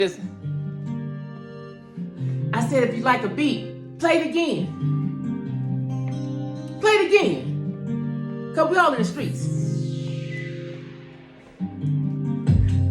Listen. I said if you like a beat, play it again. Play it again. Cause we all in the streets.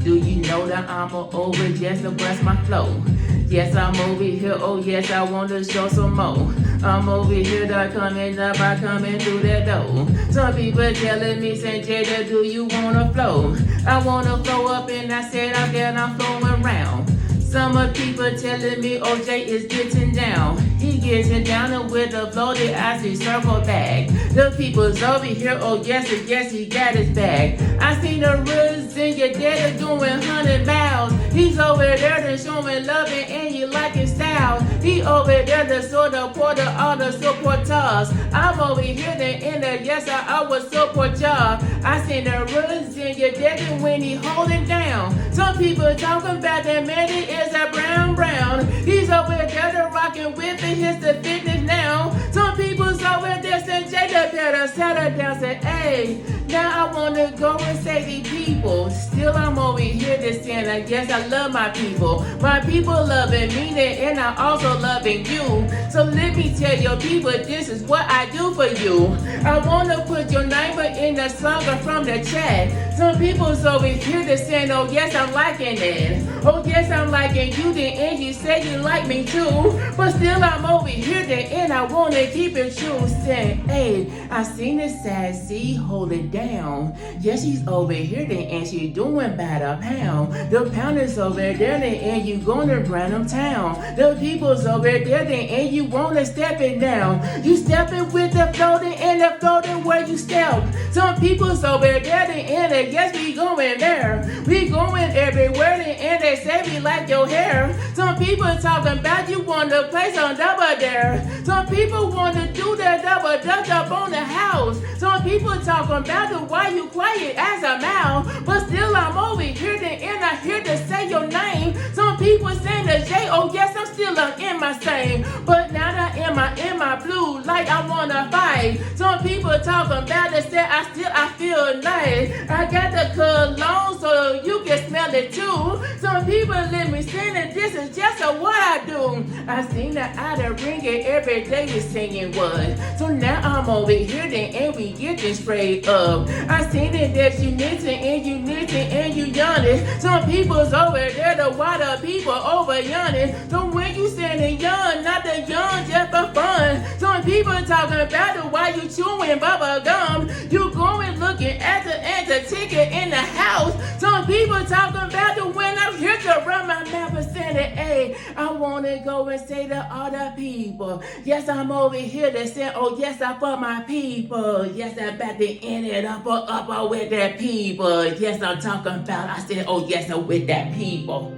Do you know that I'm over just to bless my flow? Yes, I'm over here, oh yes, I want to show some more. I'm over here, that coming up, I coming through that door. Some people telling me, saying, Jada, do you wanna flow? I wanna flow up and I said I'm there and I'm flowing around. Some of people telling me OJ is getting down. He getting down and with the flow that I see circle back. The people's over here, oh yes, he got his bag. I seen the roots in your daddy doing 100 miles. He's over there to showing love and you like his style. He over there to sort of support all the supporters. I'm over here in the yes, I will support y'all. I seen the roots in your daddy when he holding down. Some people talking about that man is a brown. He's over there to rockin' with it, hits the fitness now. Some people's over there saying Jada better settle down, say, hey, now I wanna go and say these people. Still I'm over here to saying, I guess I love my people. My people loving me and I also loving you. So let me tell your people, this is what I do for you. I wanna put your name in the song from the chat. Some people's over here to saying, oh yes, I'm liking it. Oh yes, I'm liking you, and you say you like me too. But still I'm over here and I wanna keep it true. Saying, hey, I seen the sad C, hold it down. Yes, she's over here and she's doing by the pound. The pound is over there and you gonna run them town. The people's over there and you wanna step it down. You stepping with the floating and the floating where you step. Some people's over there and yes, we going there. We going everywhere and they say we like your hair. Some people talking about you want to play some double dare. Some people want to do that double dutch up on the house. Some people talking about the why you quiet as a mouse. But still I'm over here and I hear to say your name. Some people saying the J, oh yes, I'm still in my same. But now that in my blue, like I wanna fight. Some people talking about it, say I feel nice. I got the cologne so you can smell it too. Some people let me sing it, this is just what I do. I seen that out of ring it every day you singing was. So now I'm over here and we get this straight up. I seen it that you knitting and you yawning. Some people's over there to why the people over yawning. So when you saying young, not the young just for fun. Some people talking about the why you chewing bubble gum. You going looking at the ticket in the house. Some people talking about the when I'm here to run my mouth and saying that, hey, I wanna go and say to all the people. Yes, I'm over here to say, oh yes, I for my people. Yes, I'm about to end it up with that people. Yes, I'm talking about, I said, oh yes, I'm with that people.